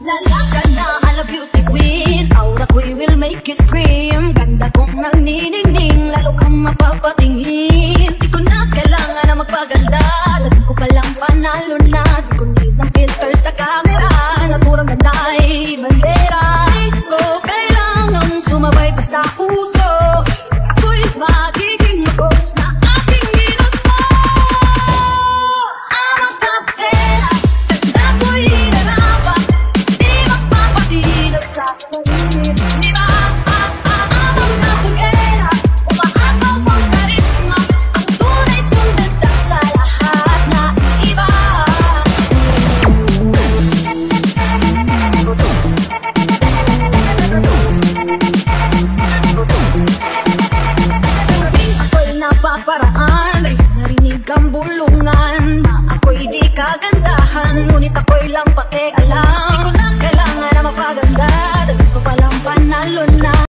Lala ka na, ala beauty queen. Aura ko'y will make you scream. Ganda kong nagniningning, lalo kang mapapatingin. Di ko na kailangan na magpaganda, dati ko palang panalo na. Di ko need ng filter sa camera, naturang ganda ay bandera. Di ko kailangan sumabay pa sa puso, ako'y magiging mago na aking ginusto. I'm a tapera, ganda ko'y hinarapan, di magpapatinag sa paligid. Di ba? I'm a tapera, umaataw ang karisma, ang tunay kong ganda sa lahat na iba. Ako'y napaparaan, narinig ang bulungan na ako'y di kagandahan, ngunit ako'y lang pakialam. Di ko na kailangan na mapaganda, dati ko palang panalo na.